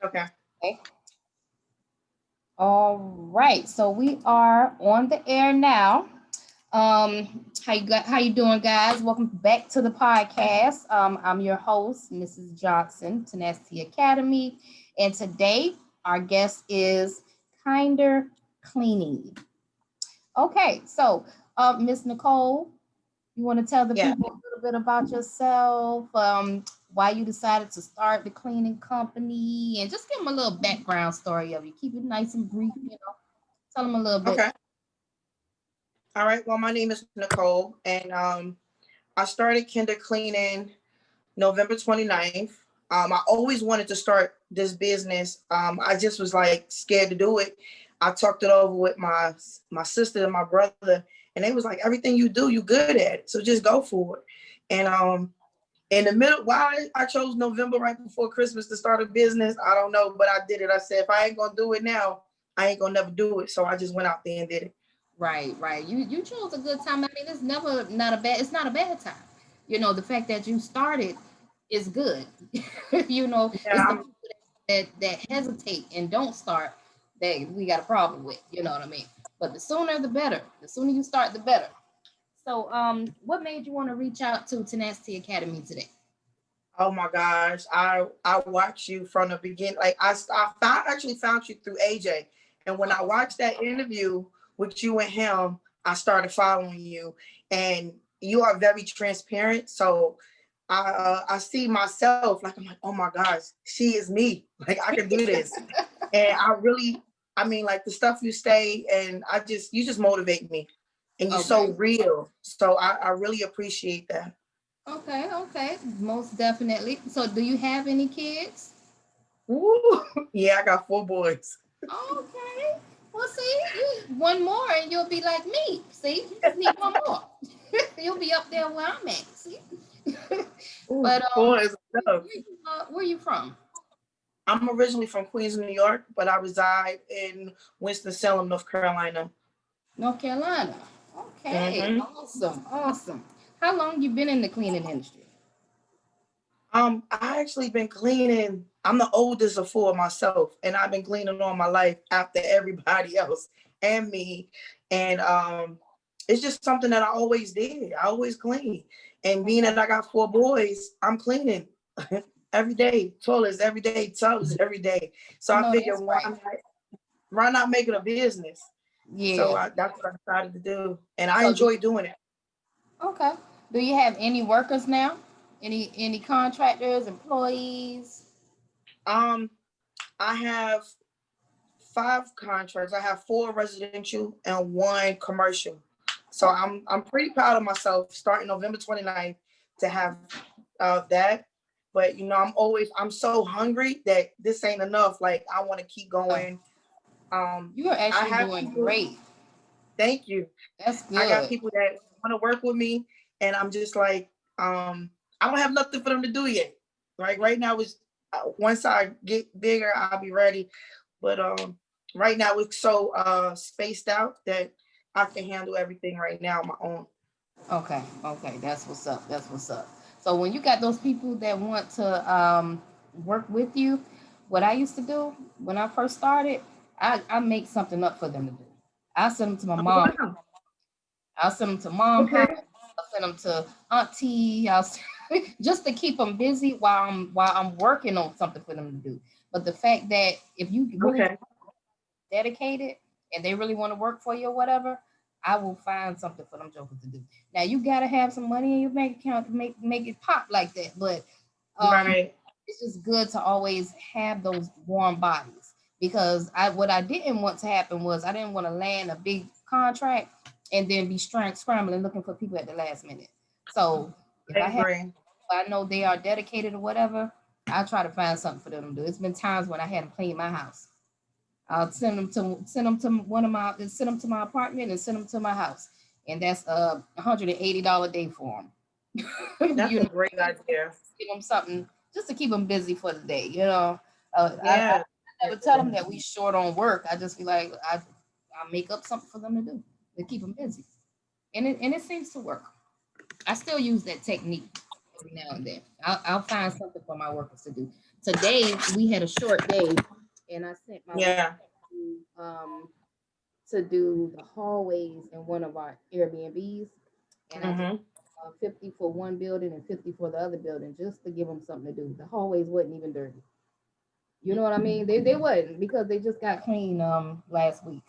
Okay. Okay. All right. So we are on the air now. How you doing, guys? Welcome back to the podcast. I'm your host, Mrs. Johnson, Tenacity Academy, and today our guest is Kinder Cleaning. Okay, so Miss Nicole, you want to tell the Yeah. people a little bit about yourself, why you decided to start the cleaning company, and just give them a little background story of you. Keep it nice and brief, Tell them a little bit. Okay. All right. Well, my name is Nicole, and I started Kinder Cleaning November 29th. I always wanted to start this business. I just was like scared to do it. I talked it over with my sister and my brother, and they was like, "Everything you do, you good at it. So just go for it." And in the middle, why I chose November right before Christmas to start a business, I don't know, but I did it. I said, if I ain't gonna do it now, I ain't gonna never do it. So I just went out there and did it. Right, right. You chose a good time. I mean, it's never not a bad. It's not a bad time. The fact that you started is good. It's the Yeah, people that hesitate and don't start that we got a problem with. You know what I mean? But the sooner the better. The sooner you start, the better. So, what made you want to reach out to Tenacity Academy today? oh my gosh, I watched you from the beginning. Like actually found you through AJ, and when I watched that interview with you and him, I started following you, and you are very transparent. So I see myself like I'm like, oh my gosh, she is me. Like I can do this, and I mean, like the stuff you say, and you just motivate me, and you're so Okay. real. So I really appreciate that. Okay, okay. Most definitely. So, do you have any kids? Woo. Yeah, I got 4 boys. Okay. Well, see, one more and you'll be like me. See, you just need one more. You'll be up there where I'm at. See. Ooh, But four is enough. where you from? I'm originally from Queens, New York, but I reside in Winston-Salem, North Carolina. North Carolina. Okay. hmm Awesome. Awesome. How long you been in the cleaning industry? I actually been cleaning. I'm the oldest of four myself, and I've been cleaning all my life after everybody else and me. And it's just something that I always did. I always clean. And being that I got 4 boys, I'm cleaning every day, toilets every day, tubs every day. So I I know figured, that's right. why not make it a business? So Yeah. that's what I decided to do, and I So enjoy doing it. okay. Do you have any workers now? Any contractors, employees? Um, I have 5 contracts. I have 4 residential and 1 commercial. So Okay. I'm pretty proud of myself starting November 29th to have that. But I'm so hungry that this ain't enough. Like I want to keep Uh, going. you are I actually have doing people. great. Thank you. That's I got good. people that want to work with me, and I'm just like, I don't have nothing for them to do yet. Like right now, is once I get bigger, I'll be ready. But right now it's so spaced out that I can handle everything right now on my own. Okay, okay, that's what's up. That's what's up. So when you got those people that want to work with you, what I used to do when I first started, I make something up for them to do. I send them to my Oh, mom. wow. I'll send them to mom house. Okay. I'll send them to auntie. Just to keep them busy while I'm working on something for them to do. But the fact that if you really Okay. dedicated and they really want to work for you or whatever, I will find something for them jokers to do. Now you gotta have some money in your bank account to make it pop like that. But um, Right. it's just good to always have those warm bodies because what I didn't want to happen was I didn't want to land a big contract and then be scrambling looking for people at the last minute. So if I I have, agree. if I know they are dedicated or whatever, I try to find something for them to do. It's been times when I had them clean my house. I'll send them to send them to my apartment and send them to my house, and that's $180 a day for them. That's a great idea. Give them something just to keep them busy for the day. I Yeah. never tell them that we short on work. I just be like I make up something for them to do to keep them busy, and it seems to work. I still use that technique every now and then. I'll find something for my workers to do. today we had a short day, and I sent my Yeah. to do the hallways in one of our Airbnbs, and I did Mm-hmm. 50 for one building and 50 for the other building, just to give them something to do. The hallways wasn't even dirty. You know what I mean? They wasn't, because they just got clean last week.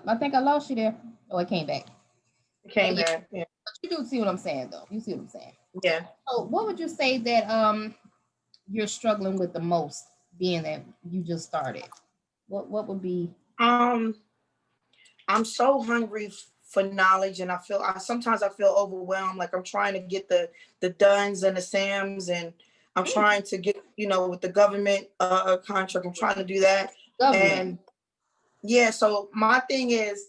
I think I lost you there. Oh, it came back. Came But yeah, back. Yeah. but you do see what I'm saying, though. You see what I'm saying. Yeah. So, what would you say that you're struggling with the most, being that you just started? What would be? Um, I'm so hungry for knowledge, and I sometimes I feel overwhelmed. Like I'm trying to get the Duns and the Sams, and I'm trying to get, with the government contract. I'm trying to do that, Government. and yeah. So my thing is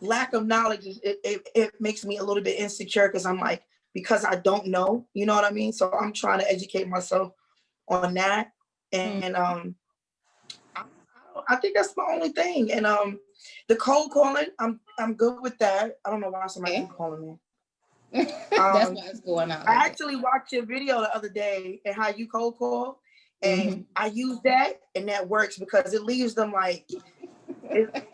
lack of knowledge is it makes me a little bit insecure because I'm like, because I don't know, you know what I mean? So I'm trying to educate myself on that, Mm. and I, I think that's my only thing. And the cold calling, I'm good with that. I don't know why somebody Okay. keep calling me. That's why it's going out I like that. actually watched your video the other day and how you cold call, and Mhm. I use that, and that works because it leaves them like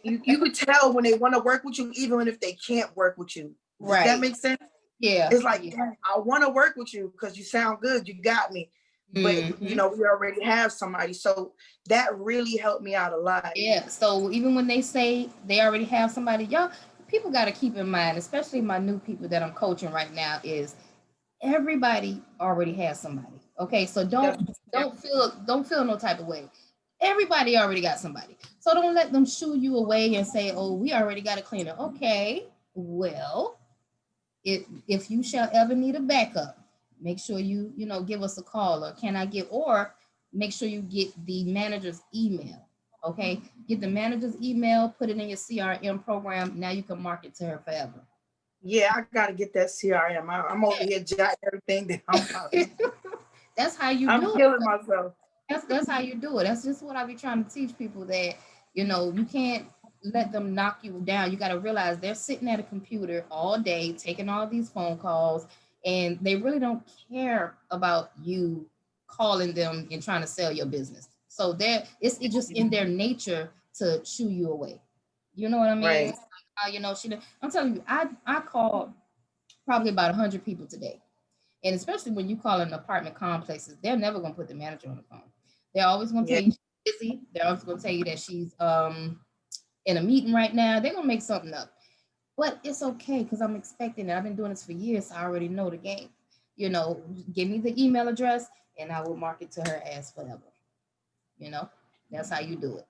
you could tell when they want to work with you, even if they can't work with you. Does that Right. make sense? Yeah. It's like, Yeah. I want to work with you because you sound good, you got me, but Mhm. we already have somebody, so that really helped me out a lot. Yeah. So even when they say they already have somebody, y'all, people got to keep in mind, especially my new people that I'm coaching right now, is everybody already has somebody. Okay, so That's, don't feel no type of way. Everybody already got somebody. So don't let them shoo you away and say, "Oh, we already got a cleaner." Okay, well, if you shall ever need a backup, make sure you give us a call, or can I get, or make sure you get the manager's email. Okay, get the manager's email, put it in your CRM program. Now you can market to her forever. yeah, I gotta get that CRM. I'm over here jotting everything down. That's how you I'm do it. killing myself. That's how you do it. That's just what I be trying to teach people, that you can't let them knock you down. You got to realize they're sitting at a computer all day taking all these phone calls, and they really don't care about you calling them and trying to sell your business. So it's just in their nature to shoo you away. You know what I mean? Right. Like, I'm telling you, I called probably about 100 people today. And especially when you call in apartment complexes, they're never going to put the manager on the phone. They're always going to Yeah. tell you she's busy. They're always going to tell you that she's in a meeting right now. They're going to make something up. But it's okay, because I'm expecting it. I've been doing this for years, so I already know the game. Give me the email address, and I will market to her as forever. That's how you do it.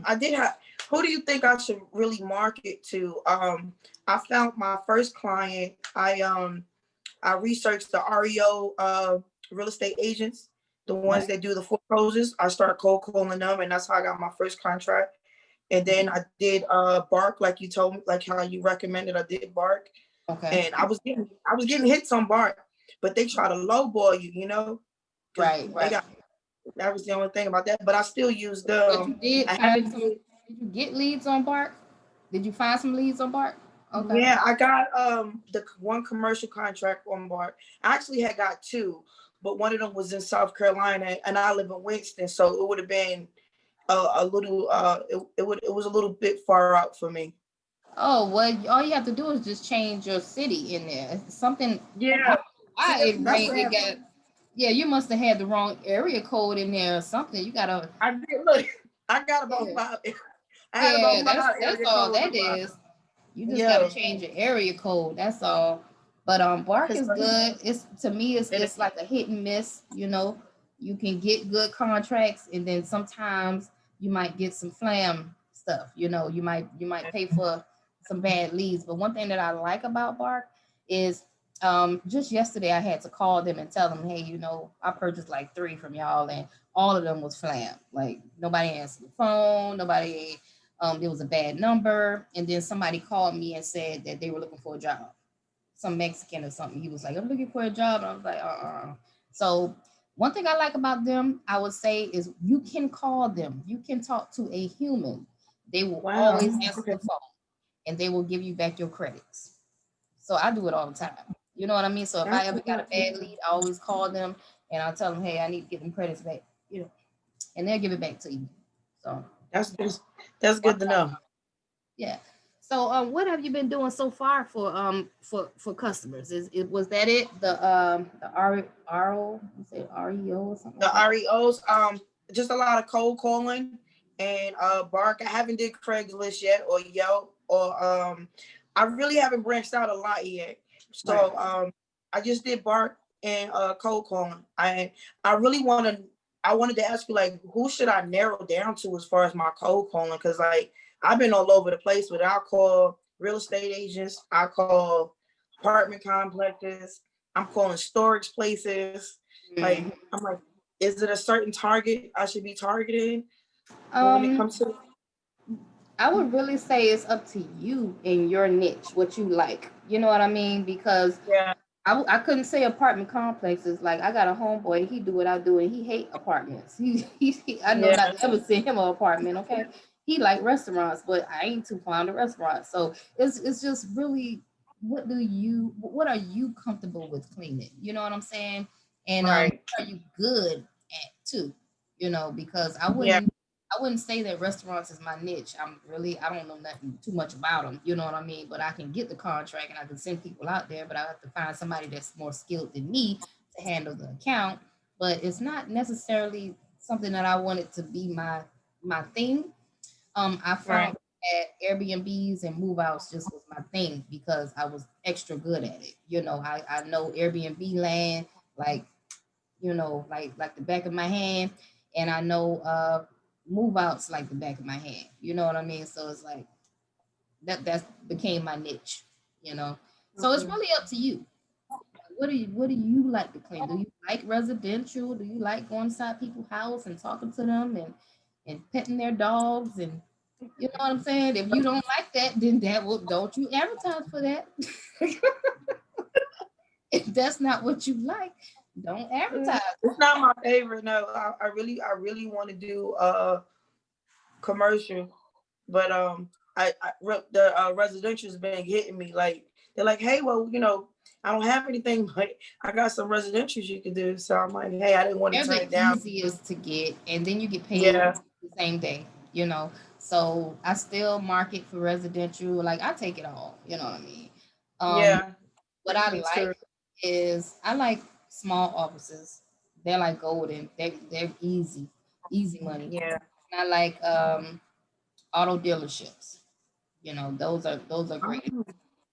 I did have. Who do you think I should really market to? I found my first client. I researched the REO real estate agents, the ones that do the foreclosures. I started cold calling them, and that's how I got my first contract. And then I did Bark, like you told me, like how you recommended. I did Bark, Okay. and I was getting hits on Bark, but they try to lowball you, because Right. they Right. got, that was the only thing about that. But I still use But you them. did I find haven't. some. Did you get leads on Bark? Did you find some leads on Bark? Okay. Yeah, I got the one commercial contract on board. I actually had got two, but one of them was in South Carolina, and I live in Winston, so it would have been a little it was a little bit far out for me. Oh, well, all you have to do is just change your city in there. Something, I Yeah, don't know see, why that's what it got, happened. yeah, you must have had the wrong area code in there or something. You gotta, I did look. I got about yeah, five. I had yeah, about that's five that's area all codes. that is. You just gotta Yeah, change your area code. That's all. But Bark because is good. It's, to me, it's it, like a hit and miss. You can get good contracts, and then sometimes you might get some flam stuff. You might pay for some bad leads. But one thing that I like about Bark is, just yesterday I had to call them and tell them, hey, I purchased like 3 from y'all, and all of them was flam. Like, nobody answered the phone. Nobody. It was a bad number, and then somebody called me and said that they were looking for a job, some Mexican or something. He was like, I'm looking for a job. And I was like, So one thing I like about them, I would say, is you can call them. You can talk to a human. They will wow. always answer Okay. the phone, and they will give you back your credits. So I do it all the time. You know what I mean? So if I ever got a bad lead, I always call them and I'll tell them, hey, I need to get them credits back, you know, and they'll give it back to you. So that's good to know. yeah. So what have you been doing so far for customers? Was that it? The RO, you say REO or something The like that? REOs, just a lot of cold calling and bark. I haven't did Craigslist yet or Yelp or I really haven't branched out a lot yet. Right. So I just did bark and cold calling. I really I wanted to ask you, like, who should I narrow down to as far as my cold calling? Because like I've been all over the place, but I call real estate agents, I call apartment complexes, I'm calling storage places. Like Mhm. I'm like, is it a certain target I should be targeting when it Um, comes to? I would really say it's up to you in your niche, what you like. You know what I mean? Because Yeah, I couldn't say apartment complexes. Like I got a homeboy, he do what I do, and he hate apartments. I know yeah, not to ever send him an apartment. Okay, he like restaurants, but I ain't too fond of restaurants. So it's just really what are you comfortable with cleaning? You know what I'm saying? And right. what are you good at too? You know, because Yeah, I wouldn't say that restaurants is my niche. I don't know nothing too much about them. You know what I mean? But I can get the contract and I can send people out there, but I have to find somebody that's more skilled than me to handle the account. But it's not necessarily something that I wanted to be my thing. I right. found that Airbnbs and move outs just was my thing because I was extra good at it. You know, I know Airbnb land like like the back of my hand, and I know move outs like the back of my hand. You know what I mean? So it's like that became my niche, you know. So it's Okay. really up to you. What do you like to clean? Do you like residential? Do you like going inside people's house and talking to them and petting their dogs and you know what I'm saying? If you don't like that, then don't you advertise for that. If that's not what you like, don't advertise. It's not my favorite. No, I really want to do commercial, but the residential's been hitting me. Like they're like, hey, well, I don't have anything, but I got some residentials you can do. So I'm like, hey, I didn't want to They're turn the it down. easiest to get, and then you get paid Yeah, the same day, you know. So I still market for residential. Like I take it all, you know what I mean? Um, yeah, what I me too. like is I like small offices. They're like golden. They're easy money. Yeah. And I like auto dealerships. You know, those are great. Oh,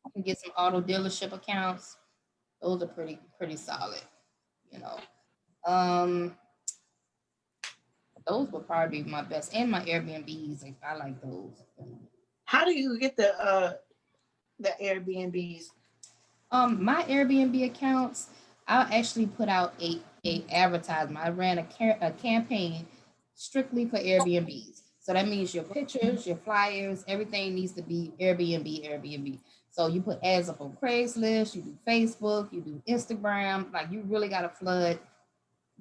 You can get some auto dealership accounts. Those are pretty solid, you know. Um, those would probably be my best, and my Airbnbs. Like, I like those. how do you get the Airbnbs? My Airbnb accounts, I actually put out a advertisement. I ran a campaign strictly for Airbnbs. So that means your pictures, your flyers, everything needs to be Airbnb. So you put ads up on Craigslist, you do Facebook, you do Instagram. Like you really got to flood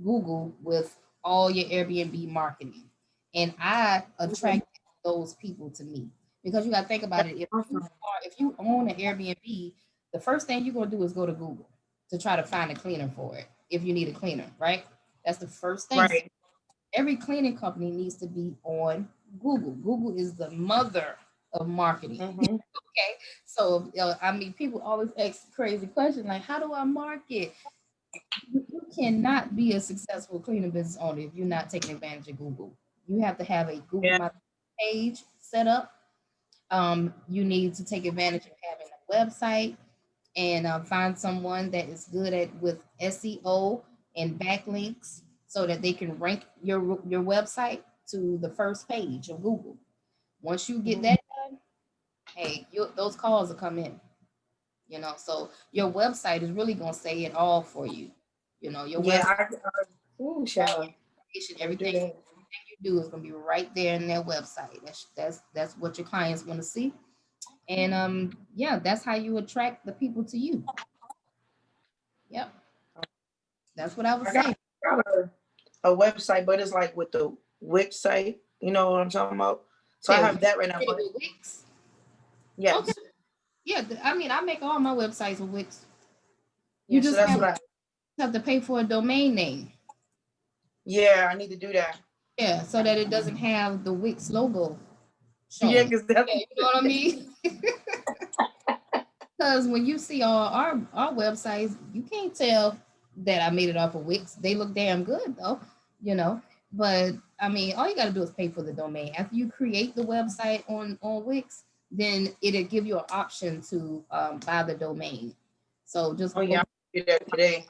Google with all your Airbnb marketing. And I Mhm. attract those people to me because you got to think about That's it. awesome. If you own an Airbnb, the first thing you're going to do is go to Google to try to find a cleaner for it. If you need a cleaner, right? That's the first thing. So Right. every cleaning company needs to be on Google. Google is the mother of marketing. Hmm. Okay. So, I mean, people always ask crazy questions like, how do I market? You cannot be a successful cleaning business owner if you're not taking advantage of Google. You have to have a Google Yeah. My page set up. You need to take advantage of having a website and find someone that is good at with SEO and backlinks so that they can rank your website to the first page of Google. Once you get Mhm. that done, hey, those calls will come in. You know, so your website is really gonna say it all for you. You know, your Yeah. website, Ooh, all your child. information, I do everything that. you do is gonna be right there in their website. That's what your clients want to see. And yeah, that's how you attract the people to you. Yep, that's what I would I say. got a website, but it's like with the website. You know what I'm talking about? So I Say, have that right now. did it But with Wix. Okay, yes. yeah. I mean, I make all my websites with Wix. You Yeah, so just that's what I. have to pay for a domain name. Yeah, I need to do that. Yeah, so that it doesn't have the Wix logo Yeah, showing. because Yeah, that's you know what I mean? Because when you see all our websites, you can't tell that I made it off of Wix. They look damn good though, you know. But I mean, all you got to do is pay for the domain. After you create the website on Wix, then it'll give you an option to buy the domain. So just oh yeah, I'll do that today.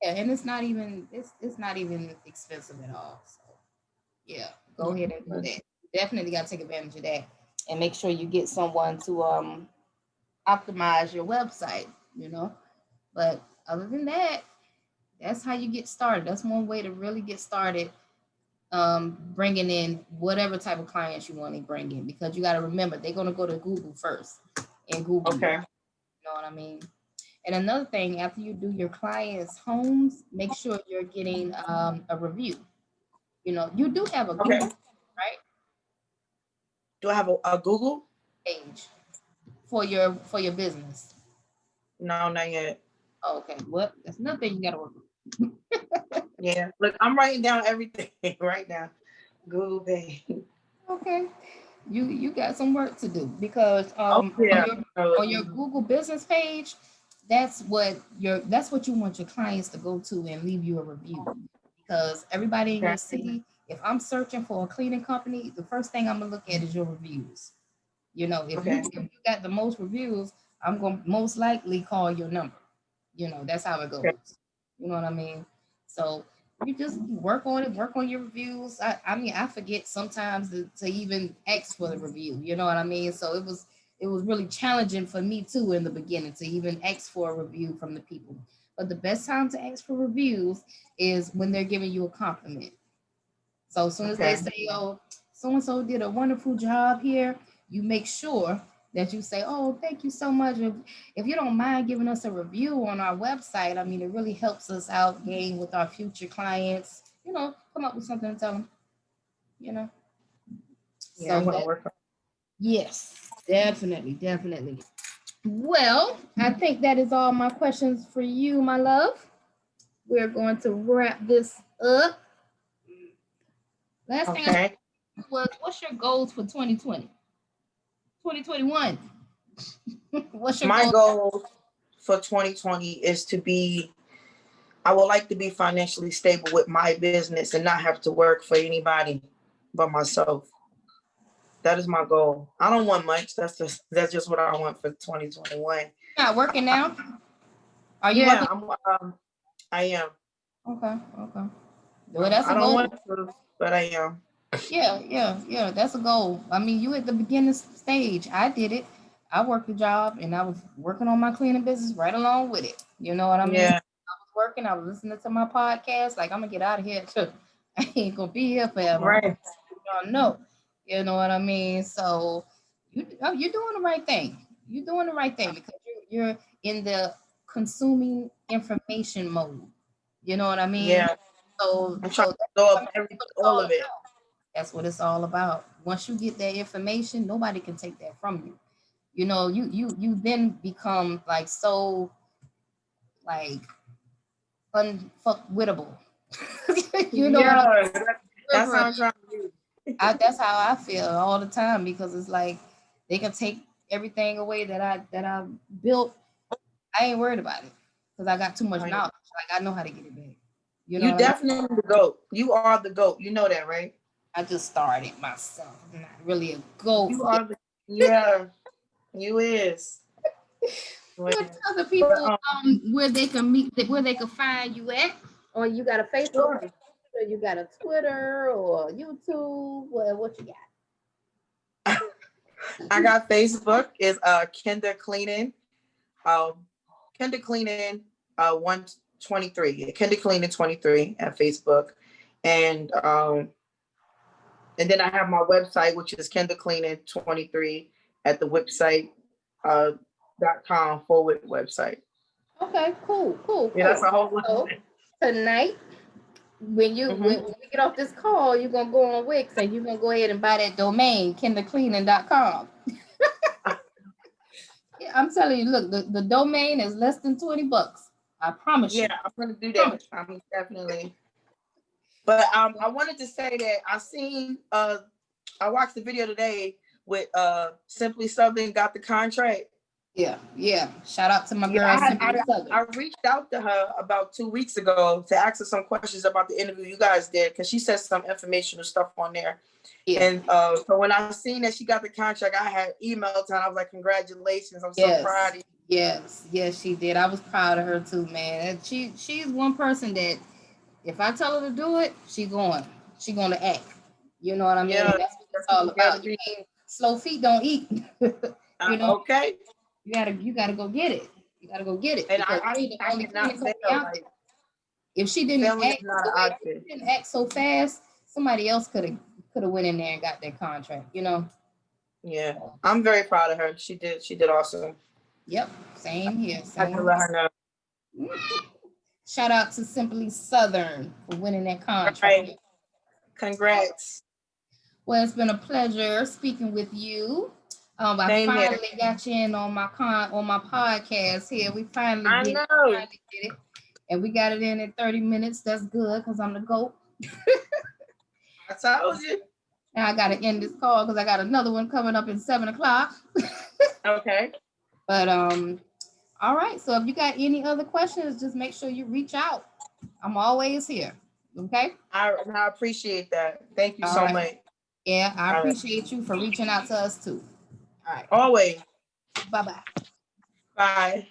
yeah, and it's not even expensive at all. So yeah, go ahead and do that. Definitely got to take advantage of that and make sure you get someone to optimize your website, you know. But other than that, that's how you get started. That's one way to really get started, bringing in whatever type of clients you want to bring in, because you got to remember they're going to go to Google first and Google you. Okay. You know what I mean? And another thing, after you do your clients' homes, make sure you're getting a review. You know, you do have a Okay. Google, right, Do I have a Google? page for your business. No, not yet. Oh, okay, well, that's another thing you got to work on. Yeah. Look, I'm writing down everything right now. Google Pay. Okay, you got some work to do because Oh yeah. on your Google business page, that's what you want your clients to go to and leave you a review. Because everybody in Okay. your city, if I'm searching for a cleaning company, the first thing I'm gonna look at is your reviews. You know, Okay. if you got the most reviews, I'm gonna most likely call your number. You know, that's how it Okay. goes. You know what I mean? So you just work on it, work on your reviews. I mean, I forget sometimes to even ask for the review. You know what I mean? So it was really challenging for me too in the beginning to even ask for a review from the people. But the best time to ask for reviews is when they're giving you a compliment. So as soon as they Okay. say, "Oh, so and so did a wonderful job here," you make sure that you say, "Oh, thank you so much. If you don't mind giving us a review on our website, I mean, it really helps us out gain with our future clients. You know, come up with something to tell them. You know." Yeah, I'm So gonna that work on. yes, definitely, definitely. Well, I think that is all my questions for you, my love. We're going to wrap this up. Last thing I Okay. was, what's your goals for 2020? 2021. What's your My goal? goal for 2020 is to be. I would like to be financially stable with my business and not have to work for anybody but myself. That is my goal. I don't want much. That's just what I want for 2021. Not working now? Are you Yeah, working? I am. Okay, okay. Well, that's I a don't goal. want to, but I am. Yeah, yeah, yeah. That's a goal. I mean, you at the beginning stage. I did it. I worked a job and I was working on my cleaning business right along with it. You know what I mean? Yeah. I was working, I was listening to my podcast. Like, I'm gonna get out of here too. I ain't gonna be here forever. I'm Right. y'all know. You know what I mean? So you're doing the right thing. You're doing the right thing because you're in the consuming information mode. You know what I mean? Yeah. I'm trying So to throw up that's what it's all all of it. about. That's what it's all about. Once you get that information, nobody can take that from you. You know, you then become like so like unfuckwittable. You know what I Yeah. That's how mean? I'm trying to do. That's how I feel all the time because it's like they can take everything away that I built. I ain't worried about it because I got too much Right. knowledge. Like I know how to get it back. You know You what I mean? definitely the goat. You are the goat. You know that, right? I just started myself. I'm not really a goat You yet. are the. Yeah. You is. You But want to tell the people where they can meet, where they can find you at, or you got a Facebook sure. page, or you got a Twitter, or YouTube. What you I got Facebook is Kinder Cleaning. Um Kinder Cleaning 123. Kinder Cleaning 23 at Facebook. And and then I have my website, which is Kinder Cleaning 23 at the website uh .com /website. got? Okay, cool, cool, Yeah, cool. that's a whole lot. So tonight, Mm-hmm. when we get off this call, you're gonna go on Wix and you're gonna go ahead and buy that domain, kindercleaning.com. Yeah, I'm telling you, look, the domain is less than $20. I promise you. Yeah, I'm gonna do that. I'm definitely. But I wanted to say that I watched the video today with Simply Southern got the contract. Yeah. Shout out to my Yeah, girl, Simply I Southern. reached out to her about 2 weeks ago to ask her some questions about the interview you guys did because she said some informational stuff on there. Yeah. And so when I seen that she got the contract, I had emailed her and I was like, congratulations, I'm so proud of you. Yes, she did. I was proud of her too, man. And she's one person that if I tell her to do it, she going to act. You know what I mean? Yeah, And that's what it's all about. You can't, slow feet don't eat. You know, okay. you gotta go get it. You gotta go get it And because I she the only cannot cleaning fail. company out Like, there. If she didn't failing is act not the an way option. she didn't act so fast, somebody else could have went in there and got that contract. You know? Yeah, I'm very proud of her. She did awesome. Yep. Same here. I have to let her know. Shout out to Simply Southern for winning that contract. Right. Congrats. Well, it's been a pleasure speaking with you. I finally got you in on my podcast here. We finally did it. And we got it in 30 minutes. That's good because I'm the GOAT. I told you. Now I got to end this call because I got another one coming up at 7 o'clock. Okay. But all right. So if you got any other questions, just make sure you reach out. I'm always here. Okay. I appreciate that. Thank you so much. Yeah, I appreciate you for reaching out to us too. All right. Always. Bye-bye. Bye.